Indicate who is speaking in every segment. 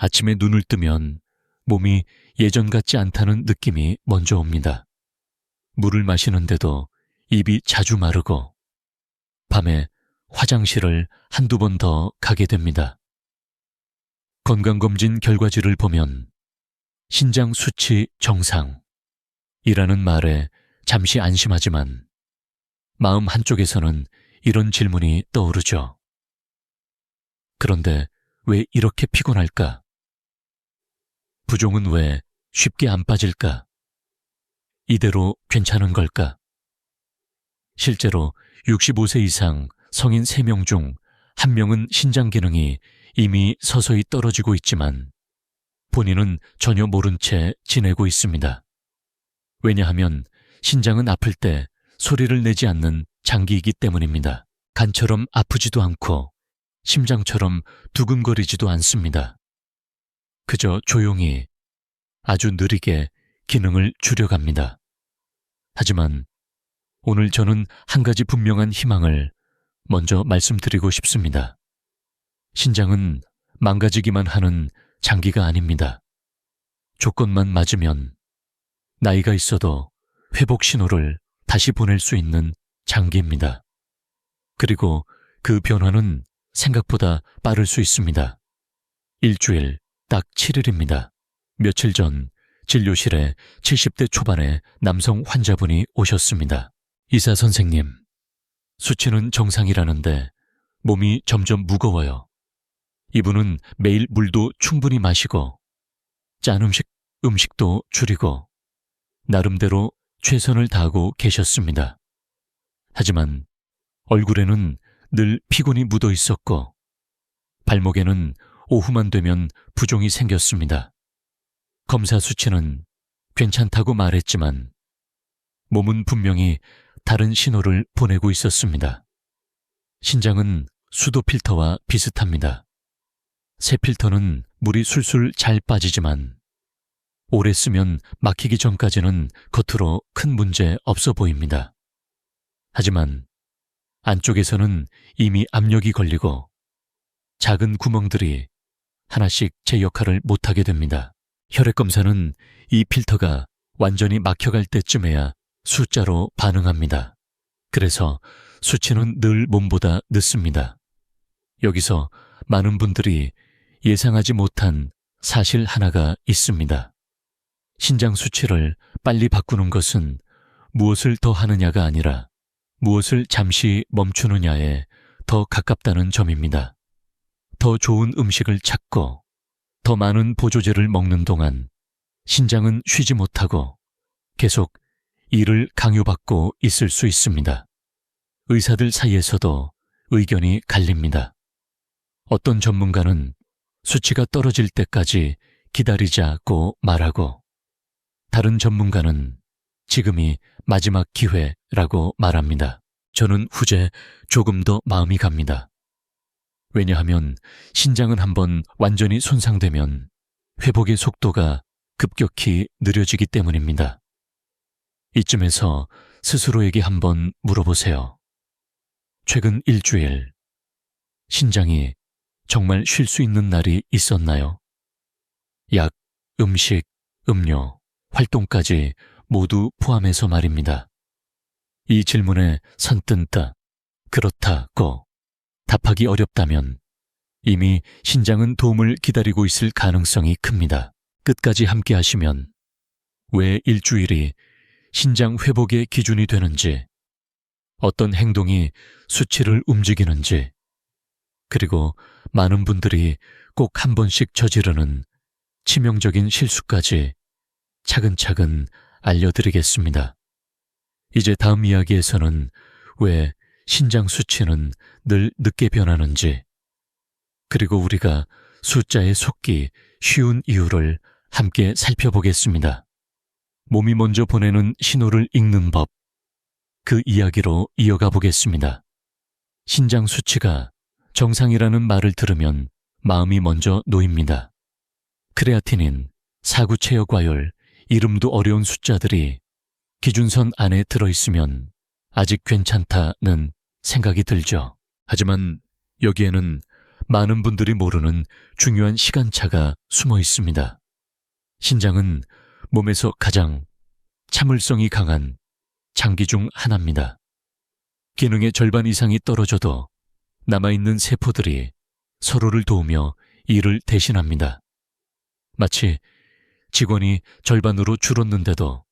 Speaker 1: 아침에 눈을 뜨면 몸이 예전 같지 않다는 느낌이 먼저 옵니다. 물을 마시는데도 입이 자주 마르고 밤에 화장실을 한두 번 더 가게 됩니다. 건강검진 결과지를 보면 신장 수치 정상이라는 말에 잠시 안심하지만 마음 한쪽에서는 이런 질문이 떠오르죠. 그런데 왜 이렇게 피곤할까? 부종은 왜 쉽게 안 빠질까? 이대로 괜찮은 걸까? 실제로 65세 이상 성인 3명 중 1명은 신장 기능이 이미 서서히 떨어지고 있지만 본인은 전혀 모른 채 지내고 있습니다. 왜냐하면 신장은 아플 때 소리를 내지 않는 장기이기 때문입니다. 간처럼 아프지도 않고 심장처럼 두근거리지도 않습니다. 그저 조용히 아주 느리게 기능을 줄여갑니다. 하지만 오늘 저는 한 가지 분명한 희망을 먼저 말씀드리고 싶습니다. 신장은 망가지기만 하는 장기가 아닙니다. 조건만 맞으면 나이가 있어도 회복 신호를 다시 보낼 수 있는 장기입니다. 그리고 그 변화는 생각보다 빠를 수 있습니다. 일주일, 딱 7일입니다. 며칠 전 진료실에 70대 초반의 남성 환자분이 오셨습니다. 의사 선생님, 수치는 정상이라는데 몸이 점점 무거워요. 이분은 매일 물도 충분히 마시고 짠 음식도 줄이고 나름대로 최선을 다하고 계셨습니다. 하지만 얼굴에는 늘 피곤이 묻어 있었고 발목에는 오후만 되면 부종이 생겼습니다. 검사 수치는 괜찮다고 말했지만 몸은 분명히 다른 신호를 보내고 있었습니다. 신장은 수도 필터와 비슷합니다. 새 필터는 물이 술술 잘 빠지지만 오래 쓰면 막히기 전까지는 겉으로 큰 문제 없어 보입니다. 하지만 안쪽에서는 이미 압력이 걸리고 작은 구멍들이 하나씩 제 역할을 못하게 됩니다. 혈액검사는 이 필터가 완전히 막혀갈 때쯤에야 숫자로 반응합니다. 그래서 수치는 늘 몸보다 늦습니다. 여기서 많은 분들이 예상하지 못한 사실 하나가 있습니다. 신장 수치를 빨리 바꾸는 것은 무엇을 더 하느냐가 아니라 무엇을 잠시 멈추느냐에 더 가깝다는 점입니다. 더 좋은 음식을 찾고 더 많은 보조제를 먹는 동안 신장은 쉬지 못하고 계속 일을 강요받고 있을 수 있습니다. 의사들 사이에서도 의견이 갈립니다. 어떤 전문가는 수치가 떨어질 때까지 기다리자고 말하고 다른 전문가는 지금이 마지막 기회라고 말합니다. 저는 후제 조금 더 마음이 갑니다. 왜냐하면 신장은 한번 완전히 손상되면 회복의 속도가 급격히 느려지기 때문입니다. 이쯤에서 스스로에게 한번 물어보세요. 최근 일주일, 신장이 정말 쉴 수 있는 날이 있었나요? 약, 음식, 음료, 활동까지 모두 포함해서 말입니다. 이 질문에 선뜻 그렇다고 답하기 어렵다면 이미 신장은 도움을 기다리고 있을 가능성이 큽니다. 끝까지 함께 하시면 왜 일주일이 신장 회복의 기준이 되는지, 어떤 행동이 수치를 움직이는지, 그리고 많은 분들이 꼭 한 번씩 저지르는 치명적인 실수까지 차근차근 알려드리겠습니다. 이제 다음 이야기에서는 왜 신장 수치는 늘 늦게 변하는지, 그리고 우리가 숫자에 속기 쉬운 이유를 함께 살펴보겠습니다. 몸이 먼저 보내는 신호를 읽는 법, 그 이야기로 이어가 보겠습니다. 신장 수치가 정상이라는 말을 들으면 마음이 먼저 놓입니다. 크레아티닌, 사구체여과열, 이름도 어려운 숫자들이 기준선 안에 들어있으면 아직 괜찮다는 생각이 들죠. 하지만 여기에는 많은 분들이 모르는 중요한 시간차가 숨어 있습니다. 신장은 몸에서 가장 참을성이 강한 장기 중 하나입니다. 기능의 절반 이상이 떨어져도 남아있는 세포들이 서로를 도우며 일을 대신합니다. 마치 직원이 절반으로 줄었는데도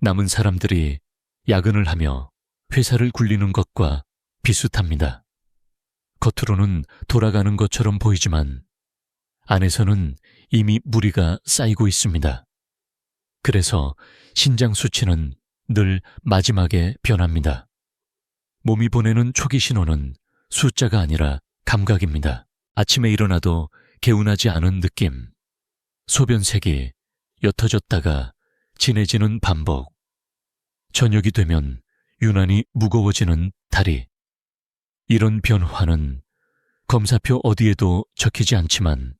Speaker 1: 남은 사람들이 야근을 하며 회사를 굴리는 것과 비슷합니다. 겉으로는 돌아가는 것처럼 보이지만 안에서는 이미 무리가 쌓이고 있습니다. 그래서 신장 수치는 늘 마지막에 변합니다. 몸이 보내는 초기 신호는 숫자가 아니라 감각입니다. 아침에 일어나도 개운하지 않은 느낌, 소변색이 옅어졌다가 진해지는 반복, 저녁이 되면 유난히 무거워지는 다리. 이런 변화는 검사표 어디에도 적히지 않지만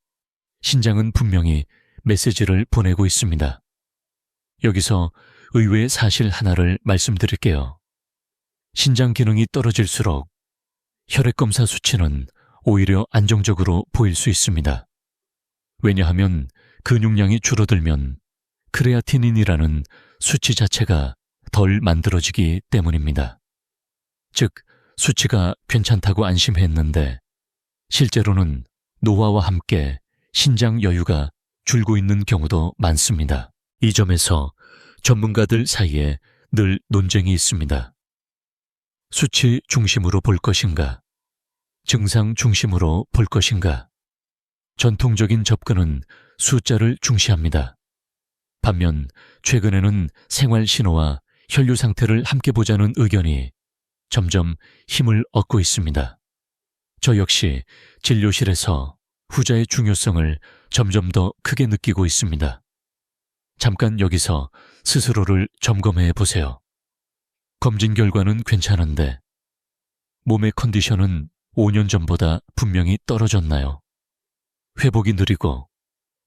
Speaker 1: 신장은 분명히 메시지를 보내고 있습니다. 여기서 의외의 사실 하나를 말씀드릴게요. 신장 기능이 떨어질수록 혈액검사 수치는 오히려 안정적으로 보일 수 있습니다. 왜냐하면 근육량이 줄어들면 크레아티닌이라는 수치 자체가 덜 만들어지기 때문입니다. 즉, 수치가 괜찮다고 안심했는데 실제로는 노화와 함께 신장 여유가 줄고 있는 경우도 많습니다. 이 점에서 전문가들 사이에 늘 논쟁이 있습니다. 수치 중심으로 볼 것인가? 증상 중심으로 볼 것인가? 전통적인 접근은 숫자를 중시합니다. 반면 최근에는 생활 신호와 혈류 상태를 함께 보자는 의견이 점점 힘을 얻고 있습니다. 저 역시 진료실에서 후자의 중요성을 점점 더 크게 느끼고 있습니다. 잠깐 여기서 스스로를 점검해 보세요. 검진 결과는 괜찮은데 몸의 컨디션은 5년 전보다 분명히 떨어졌나요? 회복이 느리고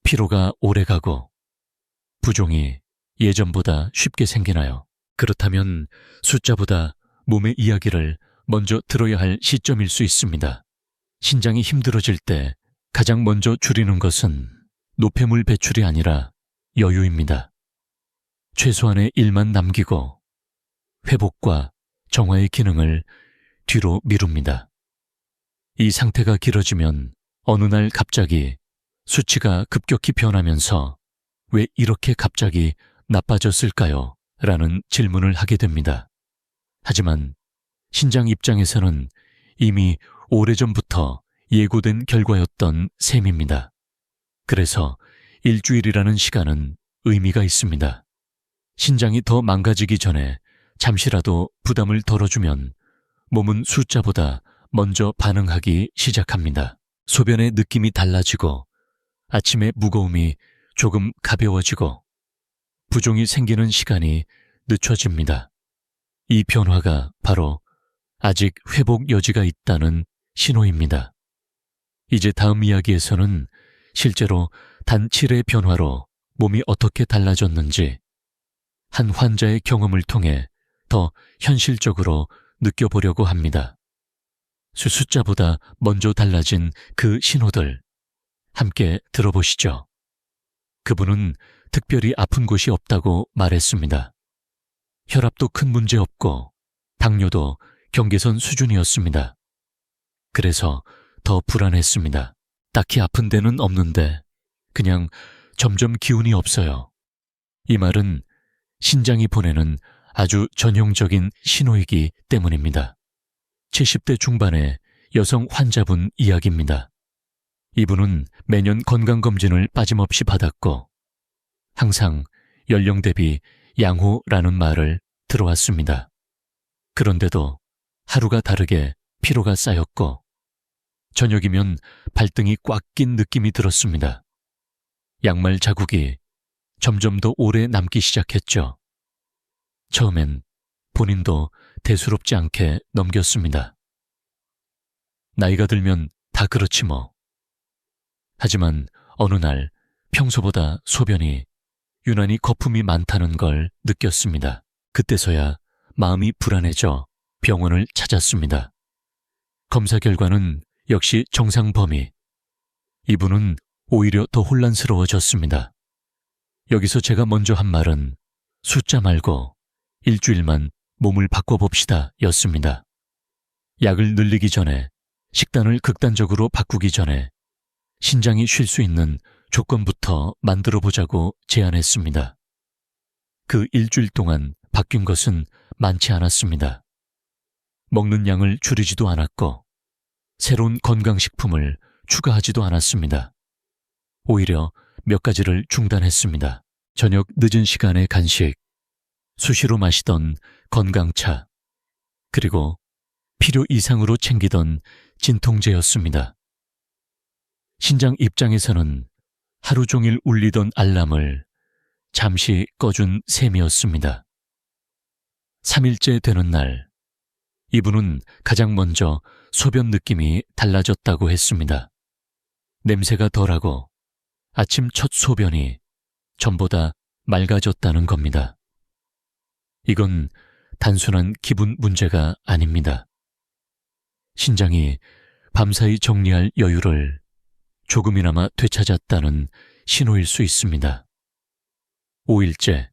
Speaker 1: 피로가 오래가고 부종이 예전보다 쉽게 생기나요? 그렇다면 숫자보다 몸의 이야기를 먼저 들어야 할 시점일 수 있습니다. 신장이 힘들어질 때 가장 먼저 줄이는 것은 노폐물 배출이 아니라 여유입니다. 최소한의 일만 남기고 회복과 정화의 기능을 뒤로 미룹니다. 이 상태가 길어지면 어느 날 갑자기 수치가 급격히 변하면서 왜 이렇게 갑자기 나빠졌을까요? 라는 질문을 하게 됩니다. 하지만 신장 입장에서는 이미 오래전부터 예고된 결과였던 셈입니다. 그래서 일주일이라는 시간은 의미가 있습니다. 신장이 더 망가지기 전에 잠시라도 부담을 덜어주면 몸은 숫자보다 먼저 반응하기 시작합니다. 소변의 느낌이 달라지고 아침의 무거움이 조금 가벼워지고 부종이 생기는 시간이 늦춰집니다. 이 변화가 바로 아직 회복 여지가 있다는 신호입니다. 이제 다음 이야기에서는 실제로 단 7의 변화로 몸이 어떻게 달라졌는지 한 환자의 경험을 통해 더 현실적으로 느껴보려고 합니다. 숫자보다 먼저 달라진 그 신호들 함께 들어보시죠. 그분은 특별히 아픈 곳이 없다고 말했습니다. 혈압도 큰 문제 없고 당뇨도 경계선 수준이었습니다. 그래서 더 불안했습니다. 딱히 아픈 데는 없는데 그냥 점점 기운이 없어요. 이 말은 신장이 보내는 아주 전형적인 신호이기 때문입니다. 70대 중반의 여성 환자분 이야기입니다. 이분은 매년 건강검진을 빠짐없이 받았고 항상 연령 대비 양호라는 말을 들어왔습니다. 그런데도 하루가 다르게 피로가 쌓였고 저녁이면 발등이 꽉 낀 느낌이 들었습니다. 양말 자국이 점점 더 오래 남기 시작했죠. 처음엔 본인도 대수롭지 않게 넘겼습니다. 나이가 들면 다 그렇지 뭐. 하지만 어느 날 평소보다 소변이 유난히 거품이 많다는 걸 느꼈습니다. 그때서야 마음이 불안해져 병원을 찾았습니다. 검사 결과는 역시 정상 범위. 이분은 오히려 더 혼란스러워졌습니다. 여기서 제가 먼저 한 말은 숫자 말고 일주일만 몸을 바꿔봅시다 였습니다. 약을 늘리기 전에, 식단을 극단적으로 바꾸기 전에 신장이 쉴 수 있는 조건부터 만들어 보자고 제안했습니다. 그 일주일 동안 바뀐 것은 많지 않았습니다. 먹는 양을 줄이지도 않았고 새로운 건강식품을 추가하지도 않았습니다. 오히려 몇 가지를 중단했습니다. 저녁 늦은 시간에 간식, 수시로 마시던 건강차, 그리고 필요 이상으로 챙기던 진통제였습니다. 신장 입장에서는 하루 종일 울리던 알람을 잠시 꺼준 셈이었습니다. 3일째 되는 날, 이분은 가장 먼저 소변 느낌이 달라졌다고 했습니다. 냄새가 덜하고 아침 첫 소변이 전보다 맑아졌다는 겁니다. 이건 단순한 기분 문제가 아닙니다. 신장이 밤사이 정리할 여유를 조금이나마 되찾았다는 신호일 수 있습니다. 5일째,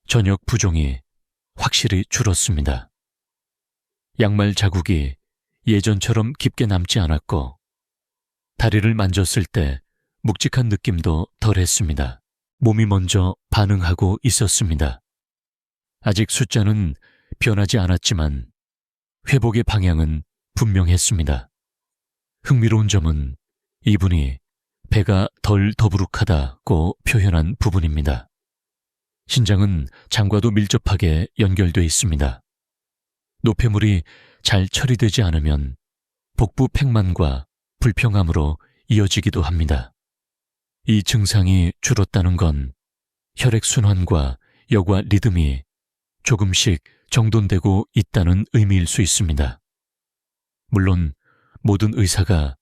Speaker 1: 저녁 부종이 확실히 줄었습니다. 양말 자국이 예전처럼 깊게 남지 않았고 다리를 만졌을 때 묵직한 느낌도 덜했습니다. 몸이 먼저 반응하고 있었습니다. 아직 숫자는 변하지 않았지만 회복의 방향은 분명했습니다. 흥미로운 점은 이분이 배가 덜 더부룩하다고 표현한 부분입니다. 신장은 장과도 밀접하게 연결돼 있습니다. 노폐물이 잘 처리되지 않으면 복부 팽만과 불평함으로 이어지기도 합니다. 이 증상이 줄었다는 건 혈액순환과 여과 리듬이 조금씩 정돈되고 있다는 의미일 수 있습니다. 물론 모든 의사가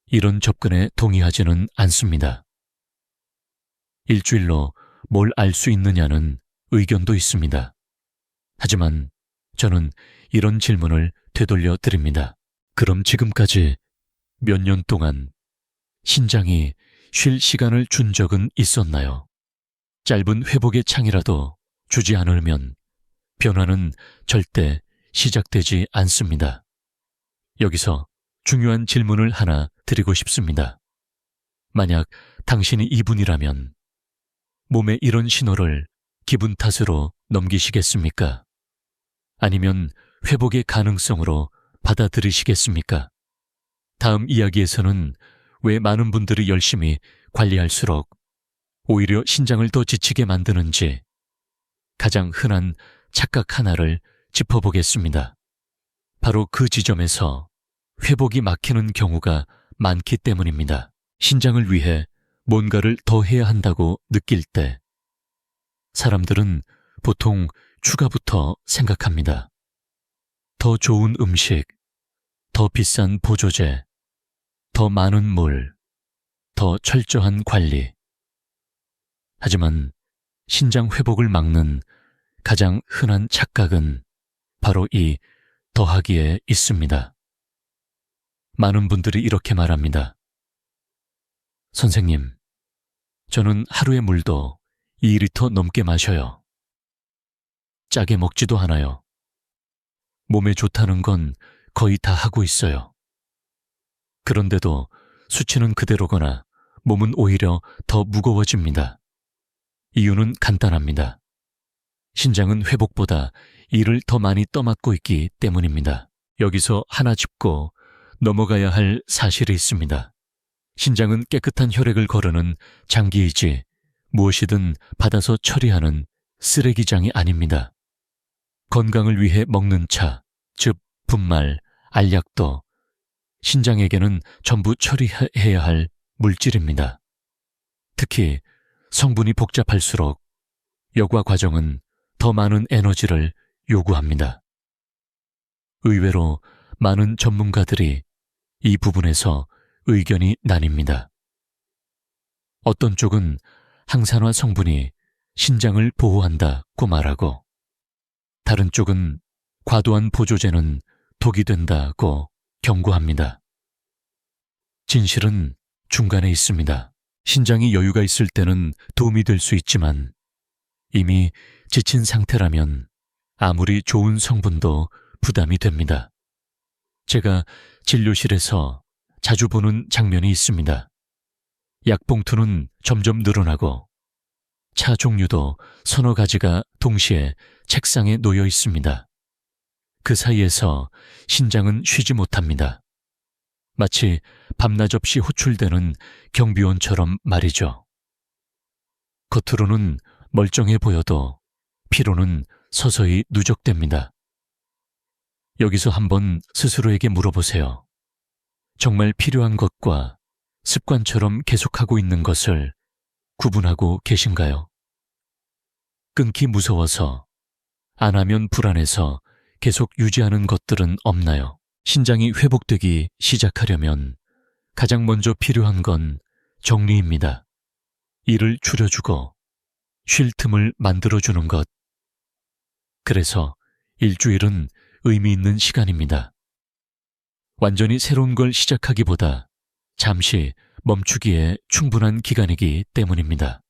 Speaker 1: 이런 접근에 동의하지는 않습니다. 일주일로 뭘 알 수 있느냐는 의견도 있습니다. 하지만 저는 이런 질문을 되돌려 드립니다. 그럼 지금까지 몇 년 동안 신장이 쉴 시간을 준 적은 있었나요? 짧은 회복의 창이라도 주지 않으면 변화는 절대 시작되지 않습니다. 여기서 중요한 질문을 하나 드리고 싶습니다. 만약 당신이 이분이라면 몸의 이런 신호를 기분 탓으로 넘기시겠습니까? 아니면 회복의 가능성으로 받아들이시겠습니까? 다음 이야기에서는 왜 많은 분들이 열심히 관리할수록 오히려 신장을 더 지치게 만드는지 가장 흔한 착각 하나를 짚어보겠습니다. 바로 그 지점에서 회복이 막히는 경우가 많기 때문입니다. 신장을 위해 뭔가를 더 해야 한다고 느낄 때 사람들은 보통 추가부터 생각합니다. 더 좋은 음식, 더 비싼 보조제, 더 많은 물, 더 철저한 관리. 하지만 신장 회복을 막는 가장 흔한 착각은 바로 이 더하기에 있습니다. 많은 분들이 이렇게 말합니다. 선생님, 저는 하루에 물도 2리터 넘게 마셔요. 짜게 먹지도 않아요. 몸에 좋다는 건 거의 다 하고 있어요. 그런데도 수치는 그대로거나 몸은 오히려 더 무거워집니다. 이유는 간단합니다. 신장은 회복보다 일을 더 많이 떠맡고 있기 때문입니다. 여기서 하나 짚고 넘어가야 할 사실이 있습니다. 신장은 깨끗한 혈액을 거르는 장기이지 무엇이든 받아서 처리하는 쓰레기장이 아닙니다. 건강을 위해 먹는 차, 즉 분말, 알약도 신장에게는 전부 처리해야 할 물질입니다. 특히 성분이 복잡할수록 여과 과정은 더 많은 에너지를 요구합니다. 의외로 많은 전문가들이 이 부분에서 의견이 나뉩니다. 어떤 쪽은 항산화 성분이 신장을 보호한다고 말하고 다른 쪽은 과도한 보조제는 독이 된다고 경고합니다. 진실은 중간에 있습니다. 신장이 여유가 있을 때는 도움이 될 수 있지만 이미 지친 상태라면 아무리 좋은 성분도 부담이 됩니다. 제가 진료실에서 자주 보는 장면이 있습니다. 약봉투는 점점 늘어나고 차 종류도 서너 가지가 동시에 책상에 놓여 있습니다. 그 사이에서 신장은 쉬지 못합니다. 마치 밤낮 없이 호출되는 경비원처럼 말이죠. 겉으로는 멀쩡해 보여도 피로는 서서히 누적됩니다. 여기서 한번 스스로에게 물어보세요. 정말 필요한 것과 습관처럼 계속하고 있는 것을 구분하고 계신가요? 끊기 무서워서, 안 하면 불안해서 계속 유지하는 것들은 없나요? 신장이 회복되기 시작하려면 가장 먼저 필요한 건 정리입니다. 일을 줄여주고 쉴 틈을 만들어주는 것. 그래서 일주일은 의미 있는 시간입니다. 완전히 새로운 걸 시작하기보다 잠시 멈추기에 충분한 기간이기 때문입니다.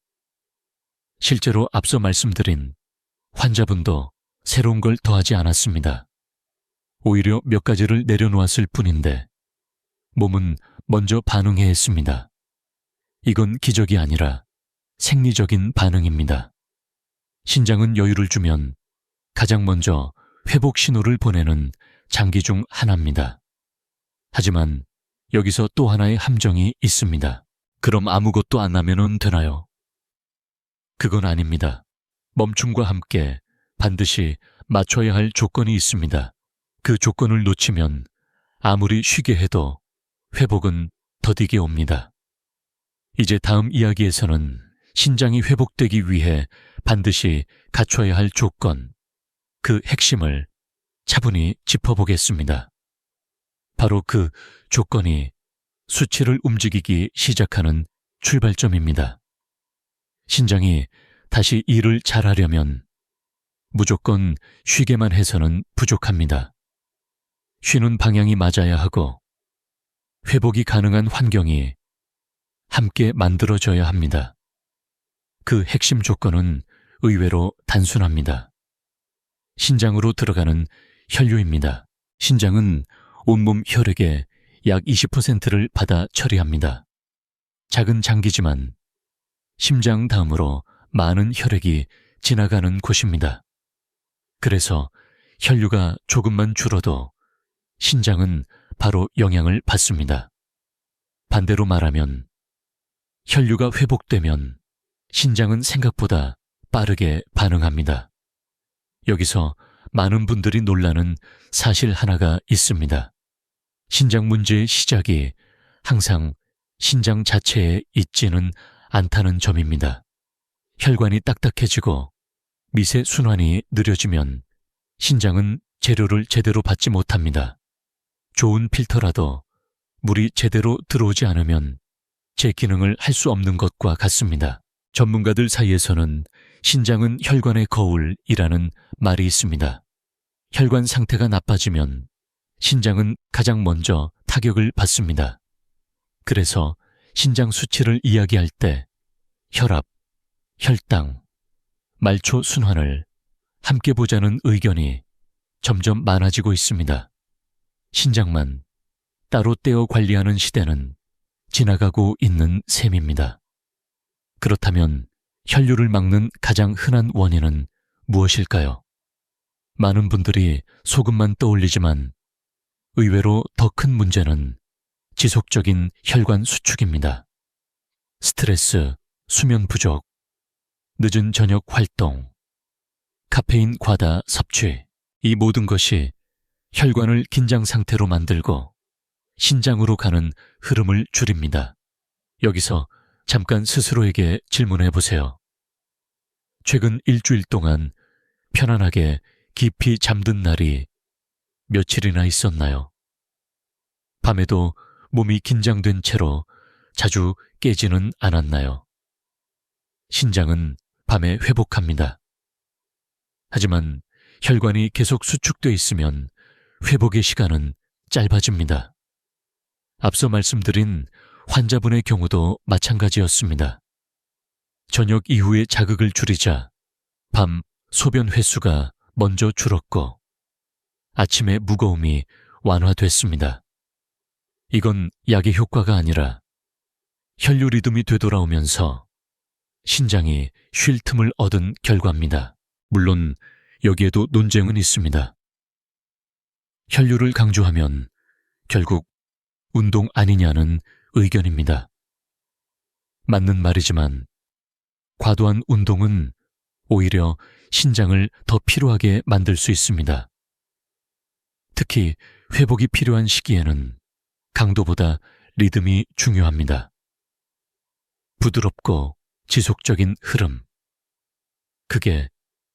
Speaker 1: 실제로 앞서 말씀드린 환자분도 새로운 걸 더하지 않았습니다. 오히려 몇 가지를 내려놓았을 뿐인데 몸은 먼저 반응해야 했습니다. 이건 기적이 아니라 생리적인 반응입니다. 신장은 여유를 주면 가장 먼저 회복 신호를 보내는 장기 중 하나입니다. 하지만 여기서 또 하나의 함정이 있습니다. 그럼 아무것도 안 하면 되나요? 그건 아닙니다. 멈춤과 함께 반드시 맞춰야 할 조건이 있습니다. 그 조건을 놓치면 아무리 쉬게 해도 회복은 더디게 옵니다. 이제 다음 이야기에서는 신장이 회복되기 위해 반드시 갖춰야 할 조건, 그 핵심을 차분히 짚어보겠습니다. 바로 그 조건이 수치를 움직이기 시작하는 출발점입니다. 신장이 다시 일을 잘하려면 무조건 쉬게만 해서는 부족합니다. 쉬는 방향이 맞아야 하고 회복이 가능한 환경이 함께 만들어져야 합니다. 그 핵심 조건은 의외로 단순합니다. 신장으로 들어가는 혈류입니다. 신장은 온몸 혈액의 약 20%를 받아 처리합니다. 작은 장기지만 심장 다음으로 많은 혈액이 지나가는 곳입니다. 그래서 혈류가 조금만 줄어도 신장은 바로 영향을 받습니다. 반대로 말하면 혈류가 회복되면 신장은 생각보다 빠르게 반응합니다. 여기서 많은 분들이 놀라는 사실 하나가 있습니다. 신장 문제의 시작이 항상 신장 자체에 있지는 않다는 점입니다. 혈관이 딱딱해지고 미세 순환이 느려지면 신장은 재료를 제대로 받지 못합니다. 좋은 필터라도 물이 제대로 들어오지 않으면 제 기능을 할 수 없는 것과 같습니다. 전문가들 사이에서는 신장은 혈관의 거울이라는 말이 있습니다. 혈관 상태가 나빠지면 신장은 가장 먼저 타격을 받습니다. 그래서 신장 수치를 이야기할 때 혈압, 혈당, 말초 순환을 함께 보자는 의견이 점점 많아지고 있습니다. 신장만 따로 떼어 관리하는 시대는 지나가고 있는 셈입니다. 그렇다면 혈류를 막는 가장 흔한 원인은 무엇일까요? 많은 분들이 소금만 떠올리지만 의외로 더 큰 문제는 지속적인 혈관 수축입니다. 스트레스, 수면 부족, 늦은 저녁 활동, 카페인 과다 섭취, 이 모든 것이 혈관을 긴장 상태로 만들고 신장으로 가는 흐름을 줄입니다. 여기서 잠깐 스스로에게 질문해 보세요. 최근 일주일 동안 편안하게 깊이 잠든 날이 며칠이나 있었나요? 밤에도 몸이 긴장된 채로 자주 깨지는 않았나요? 신장은 밤에 회복합니다. 하지만 혈관이 계속 수축돼 있으면 회복의 시간은 짧아집니다. 앞서 말씀드린 환자분의 경우도 마찬가지였습니다. 저녁 이후에 자극을 줄이자 밤 소변 횟수가 먼저 줄었고 아침에 무거움이 완화됐습니다. 이건 약의 효과가 아니라 혈류 리듬이 되돌아오면서 신장이 쉴 틈을 얻은 결과입니다. 물론 여기에도 논쟁은 있습니다. 혈류를 강조하면 결국 운동 아니냐는 의견입니다. 맞는 말이지만 과도한 운동은 오히려 신장을 더 피로하게 만들 수 있습니다. 특히 회복이 필요한 시기에는 강도보다 리듬이 중요합니다. 부드럽고 지속적인 흐름. 그게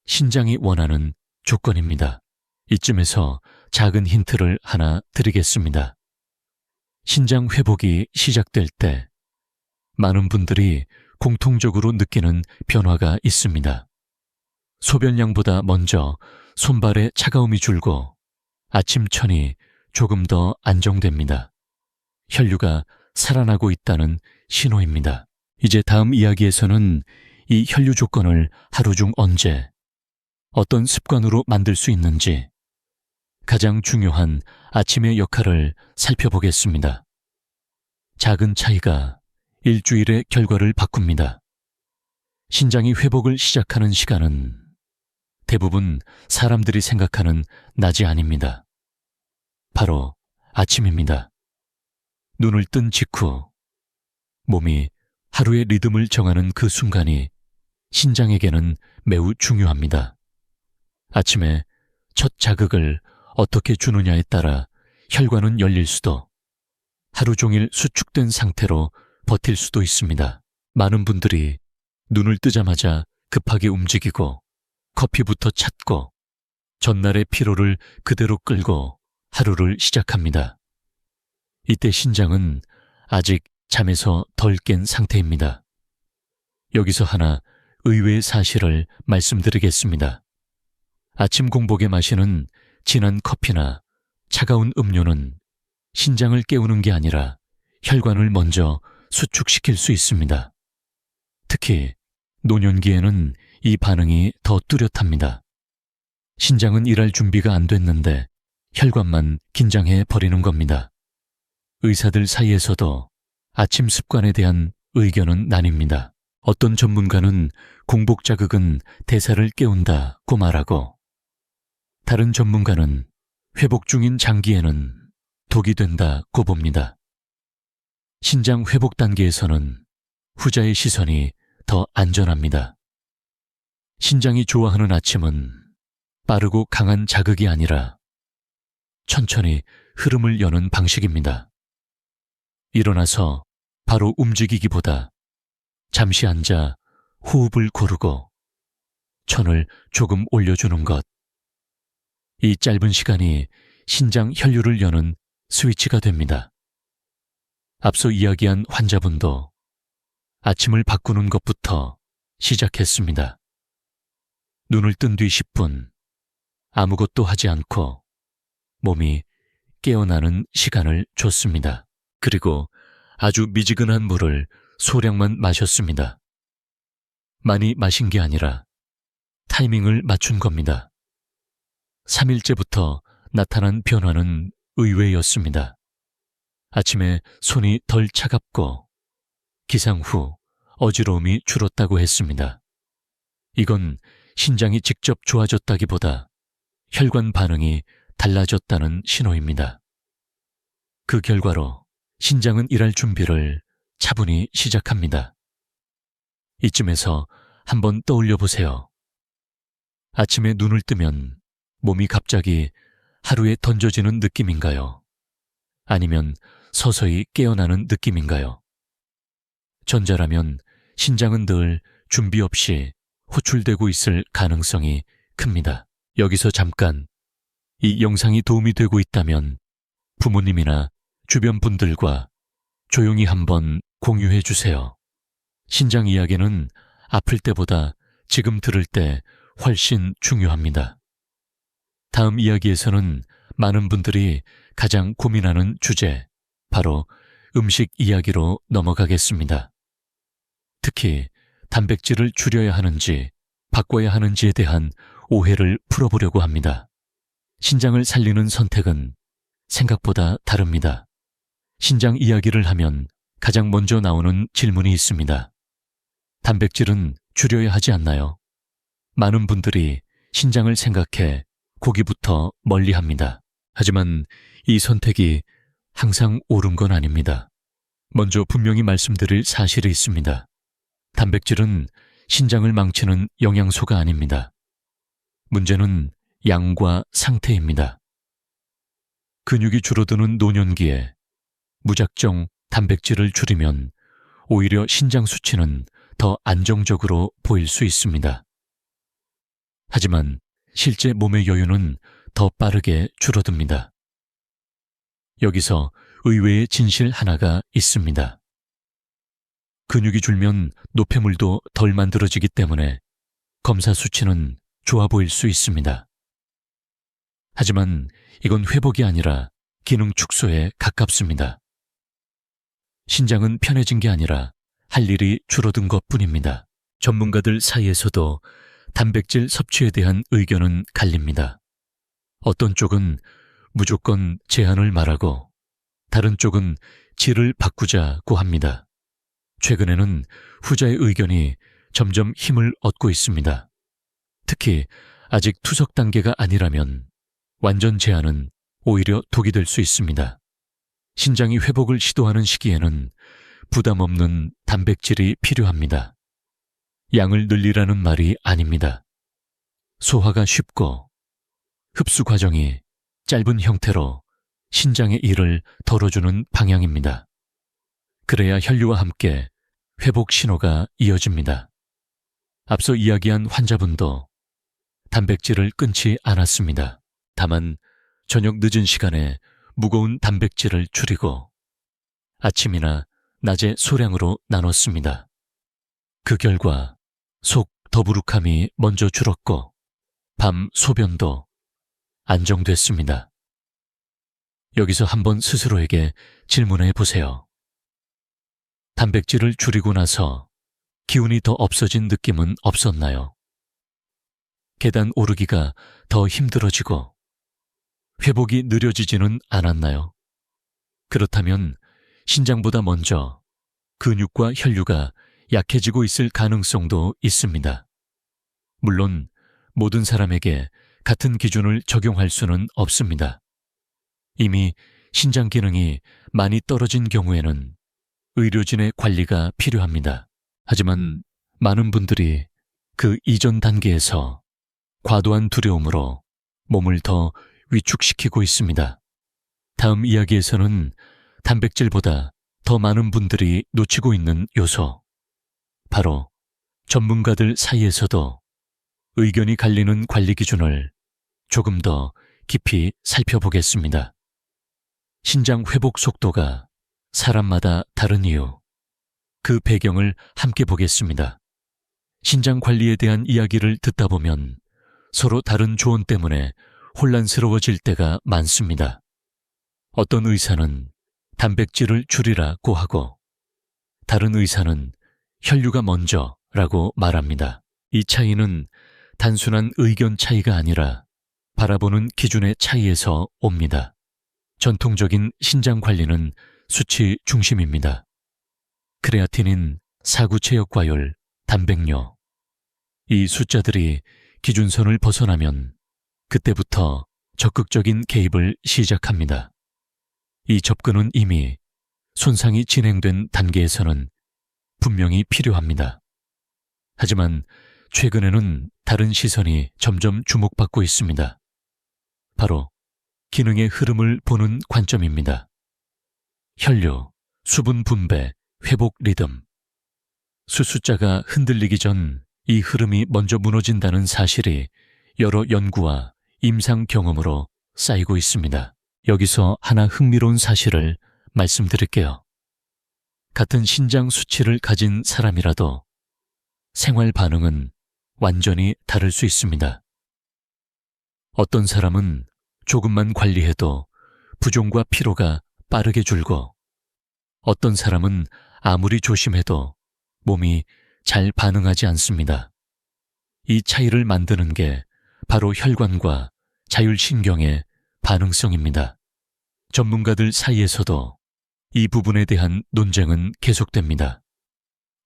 Speaker 1: 신장이 원하는 조건입니다. 이쯤에서 작은 힌트를 하나 드리겠습니다. 신장 회복이 시작될 때 많은 분들이 공통적으로 느끼는 변화가 있습니다. 소변량보다 먼저 손발의 차가움이 줄고 아침 천이 조금 더 안정됩니다. 혈류가 살아나고 있다는 신호입니다. 이제 다음 이야기에서는 이 혈류 조건을 하루 중 언제, 어떤 습관으로 만들 수 있는지 가장 중요한 아침의 역할을 살펴보겠습니다. 작은 차이가 일주일의 결과를 바꿉니다. 신장이 회복을 시작하는 시간은 대부분 사람들이 생각하는 낮이 아닙니다. 바로 아침입니다. 눈을 뜬 직후 몸이 하루의 리듬을 정하는 그 순간이 신장에게는 매우 중요합니다. 아침에 첫 자극을 어떻게 주느냐에 따라 혈관은 열릴 수도 하루 종일 수축된 상태로 버틸 수도 있습니다. 많은 분들이 눈을 뜨자마자 급하게 움직이고 커피부터 찾고 전날의 피로를 그대로 끌고 하루를 시작합니다. 이때 신장은 아직 잠에서 덜 깬 상태입니다. 여기서 하나 의외의 사실을 말씀드리겠습니다. 아침 공복에 마시는 진한 커피나 차가운 음료는 신장을 깨우는 게 아니라 혈관을 먼저 수축시킬 수 있습니다. 특히 노년기에는 이 반응이 더 뚜렷합니다. 신장은 일할 준비가 안 됐는데 혈관만 긴장해 버리는 겁니다. 의사들 사이에서도 아침 습관에 대한 의견은 나뉩니다. 어떤 전문가는 공복 자극은 대사를 깨운다고 말하고 다른 전문가는 회복 중인 장기에는 독이 된다고 봅니다. 신장 회복 단계에서는 후자의 시선이 더 안전합니다. 신장이 좋아하는 아침은 빠르고 강한 자극이 아니라 천천히 흐름을 여는 방식입니다. 일어나서 바로 움직이기보다 잠시 앉아 호흡을 고르고 천을 조금 올려주는 것. 이 짧은 시간이 신장 혈류를 여는 스위치가 됩니다. 앞서 이야기한 환자분도 아침을 바꾸는 것부터 시작했습니다. 눈을 뜬 뒤 10분, 아무것도 하지 않고 몸이 깨어나는 시간을 줬습니다. 그리고 아주 미지근한 물을 소량만 마셨습니다. 많이 마신 게 아니라 타이밍을 맞춘 겁니다. 3일째부터 나타난 변화는 의외였습니다. 아침에 손이 덜 차갑고 기상 후 어지러움이 줄었다고 했습니다. 이건 신장이 직접 좋아졌다기보다 혈관 반응이 달라졌다는 신호입니다. 그 결과로 신장은 일할 준비를 차분히 시작합니다. 이쯤에서 한번 떠올려 보세요. 아침에 눈을 뜨면 몸이 갑자기 하루에 던져지는 느낌인가요? 아니면 서서히 깨어나는 느낌인가요? 전자라면 신장은 늘 준비 없이 호출되고 있을 가능성이 큽니다. 여기서 잠깐 이 영상이 도움이 되고 있다면 부모님이나 주변 분들과 조용히 한번 공유해 주세요. 신장 이야기는 아플 때보다 지금 들을 때 훨씬 중요합니다. 다음 이야기에서는 많은 분들이 가장 고민하는 주제, 바로 음식 이야기로 넘어가겠습니다. 특히 단백질을 줄여야 하는지 바꿔야 하는지에 대한 오해를 풀어보려고 합니다. 신장을 살리는 선택은 생각보다 다릅니다. 신장 이야기를 하면 가장 먼저 나오는 질문이 있습니다. 단백질은 줄여야 하지 않나요? 많은 분들이 신장을 생각해 고기부터 멀리합니다. 하지만 이 선택이 항상 옳은 건 아닙니다. 먼저 분명히 말씀드릴 사실이 있습니다. 단백질은 신장을 망치는 영양소가 아닙니다. 문제는 양과 상태입니다. 근육이 줄어드는 노년기에 무작정 단백질을 줄이면 오히려 신장 수치는 더 안정적으로 보일 수 있습니다. 하지만 실제 몸의 여유는 더 빠르게 줄어듭니다. 여기서 의외의 진실 하나가 있습니다. 근육이 줄면 노폐물도 덜 만들어지기 때문에 검사 수치는 좋아 보일 수 있습니다. 하지만 이건 회복이 아니라 기능 축소에 가깝습니다. 신장은 편해진 게 아니라 할 일이 줄어든 것뿐입니다. 전문가들 사이에서도 단백질 섭취에 대한 의견은 갈립니다. 어떤 쪽은 무조건 제한을 말하고 다른 쪽은 질을 바꾸자고 합니다. 최근에는 후자의 의견이 점점 힘을 얻고 있습니다. 특히 아직 투석 단계가 아니라면 완전 제한은 오히려 독이 될 수 있습니다. 신장이 회복을 시도하는 시기에는 부담 없는 단백질이 필요합니다. 양을 늘리라는 말이 아닙니다. 소화가 쉽고 흡수 과정이 짧은 형태로 신장의 일을 덜어주는 방향입니다. 그래야 혈류와 함께 회복 신호가 이어집니다. 앞서 이야기한 환자분도 단백질을 끊지 않았습니다. 다만 저녁 늦은 시간에 무거운 단백질을 줄이고 아침이나 낮에 소량으로 나눴습니다. 그 결과 속 더부룩함이 먼저 줄었고 밤 소변도 안정됐습니다. 여기서 한번 스스로에게 질문해 보세요. 단백질을 줄이고 나서 기운이 더 없어진 느낌은 없었나요? 계단 오르기가 더 힘들어지고 회복이 느려지지는 않았나요? 그렇다면 신장보다 먼저 근육과 혈류가 약해지고 있을 가능성도 있습니다. 물론 모든 사람에게 같은 기준을 적용할 수는 없습니다. 이미 신장 기능이 많이 떨어진 경우에는 의료진의 관리가 필요합니다. 하지만 많은 분들이 그 이전 단계에서 과도한 두려움으로 몸을 더 위축시키고 있습니다. 다음 이야기에서는 단백질보다 더 많은 분들이 놓치고 있는 요소, 바로 전문가들 사이에서도 의견이 갈리는 관리 기준을 조금 더 깊이 살펴보겠습니다. 신장 회복 속도가 사람마다 다른 이유, 그 배경을 함께 보겠습니다. 신장 관리에 대한 이야기를 듣다 보면 서로 다른 조언 때문에 혼란스러워질 때가 많습니다. 어떤 의사는 단백질을 줄이라고 하고 다른 의사는 혈류가 먼저라고 말합니다. 이 차이는 단순한 의견 차이가 아니라 바라보는 기준의 차이에서 옵니다. 전통적인 신장 관리는 수치 중심입니다. 크레아틴인, 사구체역과율, 단백뇨. 이 숫자들이 기준선을 벗어나면 그때부터 적극적인 개입을 시작합니다. 이 접근은 이미 손상이 진행된 단계에서는 분명히 필요합니다. 하지만 최근에는 다른 시선이 점점 주목받고 있습니다. 바로 기능의 흐름을 보는 관점입니다. 혈류, 수분 분배, 회복 리듬. 수숫자가 흔들리기 전 이 흐름이 먼저 무너진다는 사실이 여러 연구와 임상 경험으로 쌓이고 있습니다. 여기서 하나 흥미로운 사실을 말씀드릴게요. 같은 신장 수치를 가진 사람이라도 생활 반응은 완전히 다를 수 있습니다. 어떤 사람은 조금만 관리해도 부종과 피로가 빠르게 줄고 어떤 사람은 아무리 조심해도 몸이 잘 반응하지 않습니다. 이 차이를 만드는 게 바로 혈관과 자율신경의 반응성입니다. 전문가들 사이에서도 이 부분에 대한 논쟁은 계속됩니다.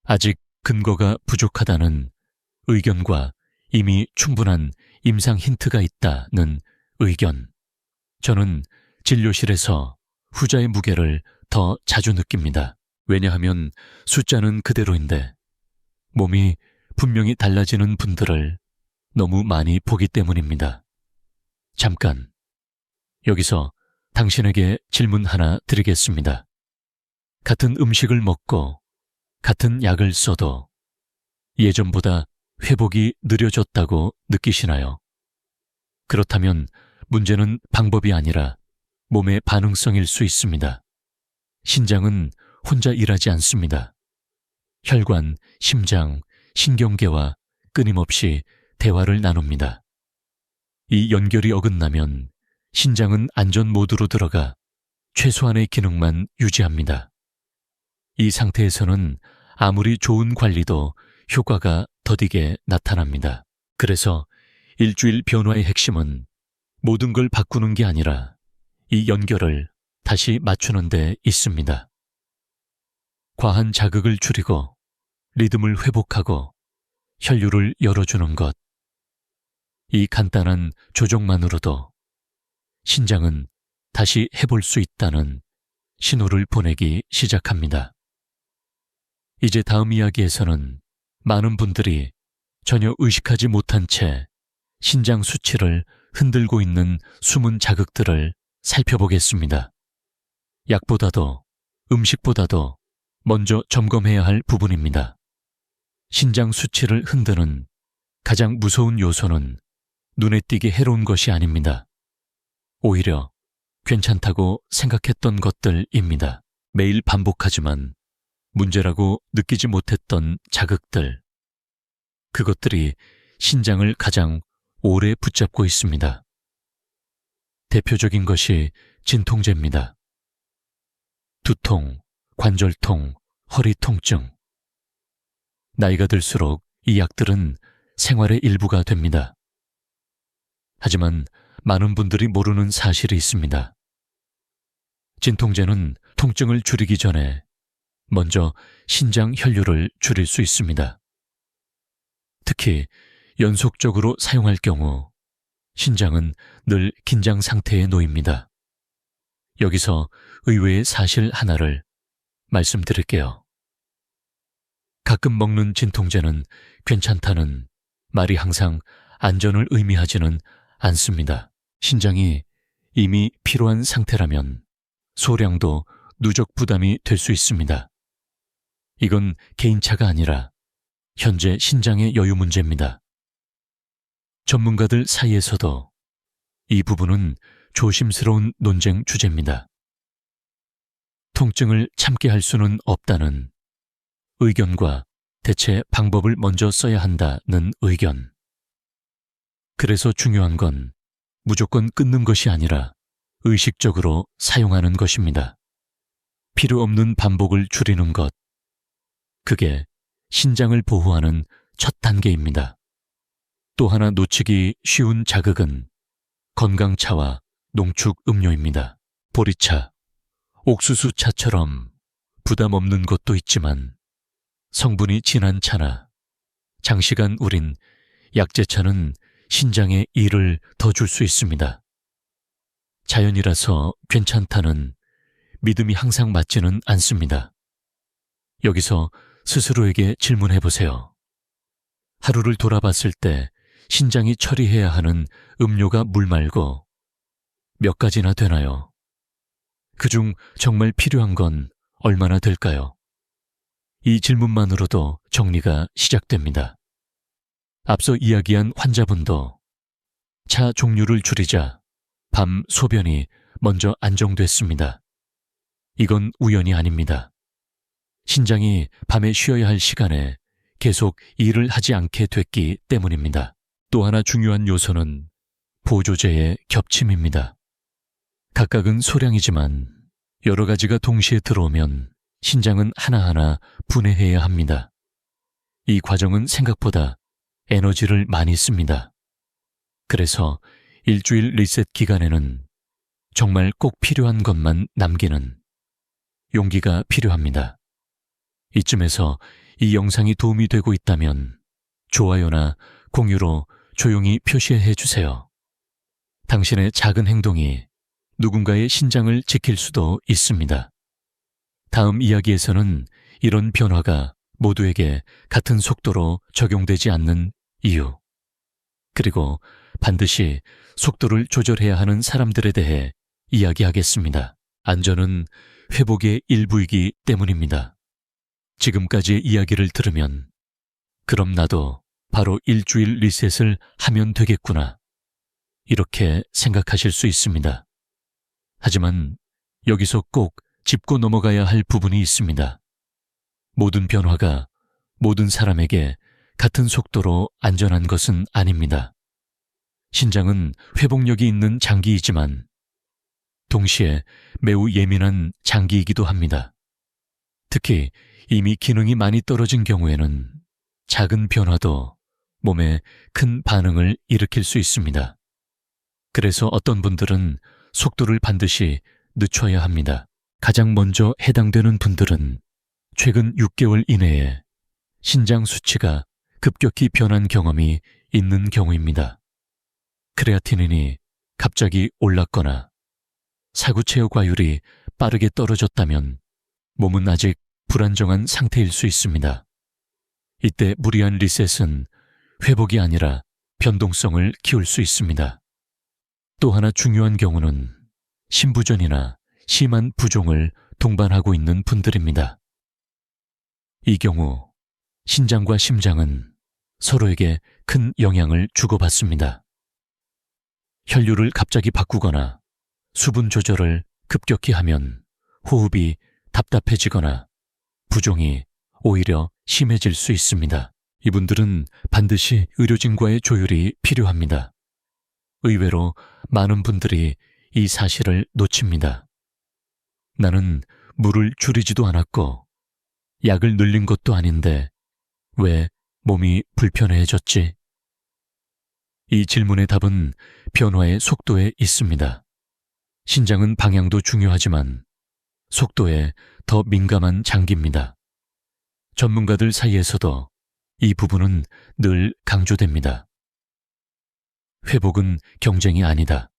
Speaker 1: 아직 근거가 부족하다는 의견과 이미 충분한 임상 힌트가 있다는 의견. 저는 진료실에서 후자의 무게를 더 자주 느낍니다. 왜냐하면 숫자는 그대로인데 몸이 분명히 달라지는 분들을 너무 많이 보기 때문입니다. 잠깐, 여기서 당신에게 질문 하나 드리겠습니다. 같은 음식을 먹고 같은 약을 써도 예전보다 회복이 느려졌다고 느끼시나요? 그렇다면 문제는 방법이 아니라 몸의 반응성일 수 있습니다. 신장은 혼자 일하지 않습니다. 혈관, 심장, 신경계와 끊임없이 대화를 나눕니다. 이 연결이 어긋나면 신장은 안전 모드로 들어가 최소한의 기능만 유지합니다. 이 상태에서는 아무리 좋은 관리도 효과가 더디게 나타납니다. 그래서 일주일 변화의 핵심은 모든 걸 바꾸는 게 아니라 이 연결을 다시 맞추는 데 있습니다. 과한 자극을 줄이고 리듬을 회복하고 혈류를 열어주는 것. 이 간단한 조정만으로도 신장은 다시 해볼 수 있다는 신호를 보내기 시작합니다. 이제 다음 이야기에서는 많은 분들이 전혀 의식하지 못한 채 신장 수치를 흔들고 있는 숨은 자극들을 살펴보겠습니다. 약보다도 음식보다도 먼저 점검해야 할 부분입니다. 신장 수치를 흔드는 가장 무서운 요소는 눈에 띄게 해로운 것이 아닙니다. 오히려 괜찮다고 생각했던 것들입니다. 매일 반복하지만 문제라고 느끼지 못했던 자극들. 그것들이 신장을 가장 오래 붙잡고 있습니다. 대표적인 것이 진통제입니다. 두통, 관절통, 허리 통증. 나이가 들수록 이 약들은 생활의 일부가 됩니다. 하지만 많은 분들이 모르는 사실이 있습니다. 진통제는 통증을 줄이기 전에 먼저 신장 혈류를 줄일 수 있습니다. 특히 연속적으로 사용할 경우 신장은 늘 긴장 상태에 놓입니다. 여기서 의외의 사실 하나를 말씀드릴게요. 가끔 먹는 진통제는 괜찮다는 말이 항상 안전을 의미하지는 않습니다. 신장이 이미 피로한 상태라면 소량도 누적 부담이 될 수 있습니다. 이건 개인차가 아니라 현재 신장의 여유 문제입니다. 전문가들 사이에서도 이 부분은 조심스러운 논쟁 주제입니다. 통증을 참게 할 수는 없다는 의견과 대체 방법을 먼저 써야 한다는 의견. 그래서 중요한 건 무조건 끊는 것이 아니라 의식적으로 사용하는 것입니다. 필요 없는 반복을 줄이는 것. 그게 신장을 보호하는 첫 단계입니다. 또 하나 놓치기 쉬운 자극은 건강차와 농축 음료입니다. 보리차, 옥수수차처럼 부담 없는 것도 있지만 성분이 진한 차나 장시간 우린 약재차는 신장에 이를 더 줄 수 있습니다. 자연이라서 괜찮다는 믿음이 항상 맞지는 않습니다. 여기서 스스로에게 질문해 보세요. 하루를 돌아봤을 때 신장이 처리해야 하는 음료가 물 말고 몇 가지나 되나요? 그중 정말 필요한 건 얼마나 될까요? 이 질문만으로도 정리가 시작됩니다. 앞서 이야기한 환자분도 차 종류를 줄이자 밤 소변이 먼저 안정됐습니다. 이건 우연이 아닙니다. 신장이 밤에 쉬어야 할 시간에 계속 일을 하지 않게 됐기 때문입니다. 또 하나 중요한 요소는 보조제의 겹침입니다. 각각은 소량이지만 여러 가지가 동시에 들어오면 신장은 하나하나 분해해야 합니다. 이 과정은 생각보다 에너지를 많이 씁니다. 그래서 일주일 리셋 기간에는 정말 꼭 필요한 것만 남기는 용기가 필요합니다. 이쯤에서 이 영상이 도움이 되고 있다면 좋아요나 공유로 조용히 표시해 주세요. 당신의 작은 행동이 누군가의 신장을 지킬 수도 있습니다. 다음 이야기에서는 이런 변화가 모두에게 같은 속도로 적용되지 않는 이유, 그리고 반드시 속도를 조절해야 하는 사람들에 대해 이야기하겠습니다. 안전은 회복의 일부이기 때문입니다. 지금까지의 이야기를 들으면 그럼 나도 바로 일주일 리셋을 하면 되겠구나, 이렇게 생각하실 수 있습니다. 하지만 여기서 꼭 짚고 넘어가야 할 부분이 있습니다. 모든 변화가 모든 사람에게 같은 속도로 안전한 것은 아닙니다. 신장은 회복력이 있는 장기이지만 동시에 매우 예민한 장기이기도 합니다. 특히 이미 기능이 많이 떨어진 경우에는 작은 변화도 몸에 큰 반응을 일으킬 수 있습니다. 그래서 어떤 분들은 속도를 반드시 늦춰야 합니다. 가장 먼저 해당되는 분들은 최근 6개월 이내에 신장 수치가 급격히 변한 경험이 있는 경우입니다. 크레아티닌이 갑자기 올랐거나 사구체어 과율이 빠르게 떨어졌다면 몸은 아직 불안정한 상태일 수 있습니다. 이때 무리한 리셋은 회복이 아니라 변동성을 키울 수 있습니다. 또 하나 중요한 경우는 심부전이나 심한 부종을 동반하고 있는 분들입니다. 이 경우 신장과 심장은 서로에게 큰 영향을 주고받습니다. 혈류를 갑자기 바꾸거나 수분 조절을 급격히 하면 호흡이 답답해지거나 부종이 오히려 심해질 수 있습니다. 이분들은 반드시 의료진과의 조율이 필요합니다. 의외로 많은 분들이 이 사실을 놓칩니다. 나는 물을 줄이지도 않았고 약을 늘린 것도 아닌데 왜 몸이 불편해졌지? 이 질문의 답은 변화의 속도에 있습니다. 신장은 방향도 중요하지만 속도에 더 민감한 장기입니다. 전문가들 사이에서도 이 부분은 늘 강조됩니다. 회복은 경쟁이 아니다.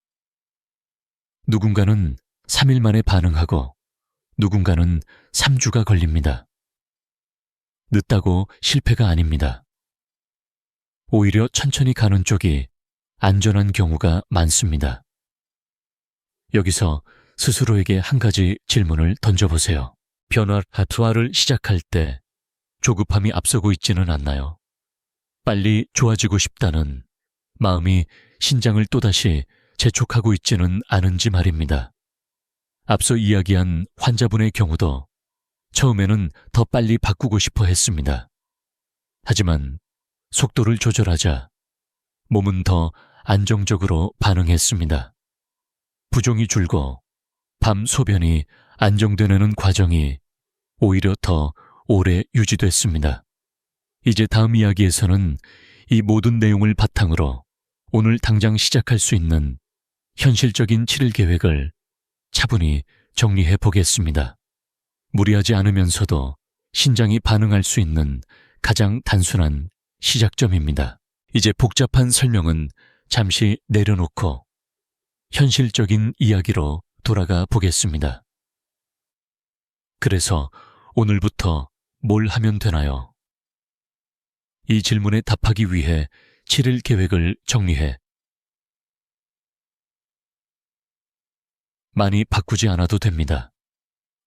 Speaker 1: 누군가는 3일 만에 반응하고 누군가는 3주가 걸립니다. 늦다고 실패가 아닙니다. 오히려 천천히 가는 쪽이 안전한 경우가 많습니다. 여기서 스스로에게 한 가지 질문을 던져보세요. 변화를 시작할 때 조급함이 앞서고 있지는 않나요? 빨리 좋아지고 싶다는 마음이 신장을 또다시 재촉하고 있지는 않은지 말입니다. 앞서 이야기한 환자분의 경우도 처음에는 더 빨리 바꾸고 싶어 했습니다. 하지만 속도를 조절하자 몸은 더 안정적으로 반응했습니다. 부종이 줄고 밤 소변이 안정되는 과정이 오히려 더 오래 유지됐습니다. 이제 다음 이야기에서는 이 모든 내용을 바탕으로 오늘 당장 시작할 수 있는 현실적인 치료 계획을 차분히 정리해 보겠습니다. 무리하지 않으면서도 신장이 반응할 수 있는 가장 단순한 시작점입니다. 이제 복잡한 설명은 잠시 내려놓고 현실적인 이야기로 돌아가 보겠습니다. 그래서 오늘부터 뭘 하면 되나요? 이 질문에 답하기 위해 7일 계획을 정리해 많이 바꾸지 않아도 됩니다.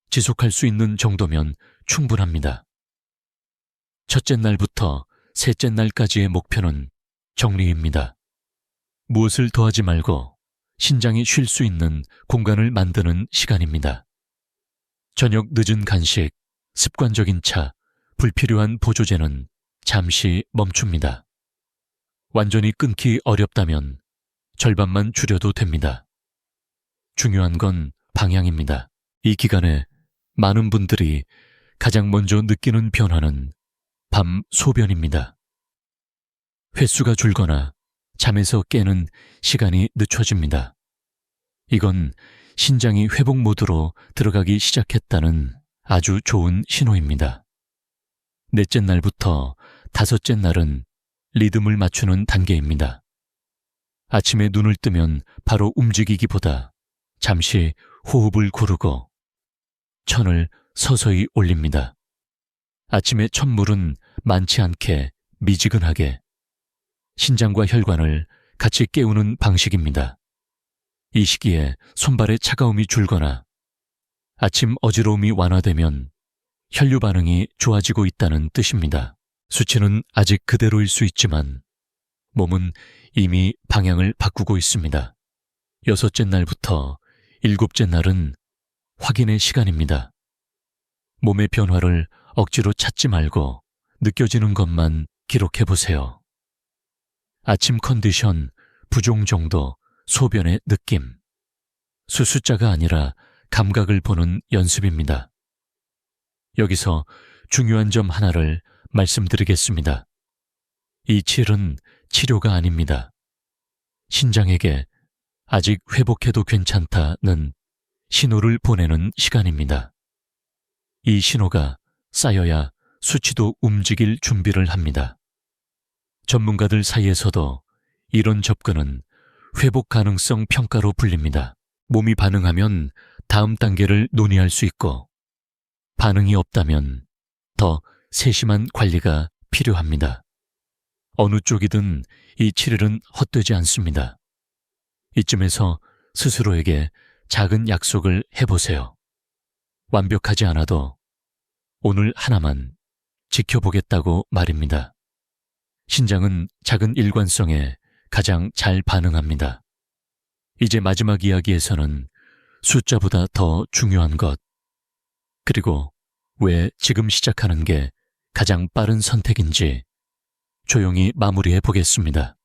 Speaker 1: 지속할 수 있는 정도면 충분합니다. 첫째 날부터 셋째 날까지의 목표는 정리입니다. 무엇을 더하지 말고 신장이 쉴 수 있는 공간을 만드는 시간입니다. 저녁 늦은 간식, 습관적인 차, 불필요한 보조제는 잠시 멈춥니다. 완전히 끊기 어렵다면 절반만 줄여도 됩니다. 중요한 건 방향입니다. 이 기간에 많은 분들이 가장 먼저 느끼는 변화는 밤 소변입니다. 횟수가 줄거나 잠에서 깨는 시간이 늦춰집니다. 이건 신장이 회복 모드로 들어가기 시작했다는 아주 좋은 신호입니다. 넷째 날부터 다섯째 날은 리듬을 맞추는 단계입니다. 아침에 눈을 뜨면 바로 움직이기보다 잠시 호흡을 고르고 천을 서서히 올립니다. 아침에 첫물은 많지 않게 미지근하게 신장과 혈관을 같이 깨우는 방식입니다. 이 시기에 손발의 차가움이 줄거나 아침 어지러움이 완화되면 혈류 반응이 좋아지고 있다는 뜻입니다. 수치는 아직 그대로일 수 있지만 몸은 이미 방향을 바꾸고 있습니다. 여섯째 날부터 일곱째 날은 확인의 시간입니다. 몸의 변화를 억지로 찾지 말고 느껴지는 것만 기록해 보세요. 아침 컨디션, 부종 정도, 소변의 느낌. 숫자가 아니라 감각을 보는 연습입니다. 여기서 중요한 점 하나를 말씀드리겠습니다. 이 7은 치료가 아닙니다. 신장에게 아직 회복해도 괜찮다는 신호를 보내는 시간입니다. 이 신호가 쌓여야 수치도 움직일 준비를 합니다. 전문가들 사이에서도 이런 접근은 회복 가능성 평가로 불립니다. 몸이 반응하면 다음 단계를 논의할 수 있고 반응이 없다면 더 세심한 관리가 필요합니다. 어느 쪽이든 이 7일은 헛되지 않습니다. 이쯤에서 스스로에게 작은 약속을 해보세요. 완벽하지 않아도 오늘 하나만 지켜보겠다고 말입니다. 신장은 작은 일관성에 가장 잘 반응합니다. 이제 마지막 이야기에서는 숫자보다 더 중요한 것, 그리고 왜 지금 시작하는 게 가장 빠른 선택인지 조용히 마무리해 보겠습니다.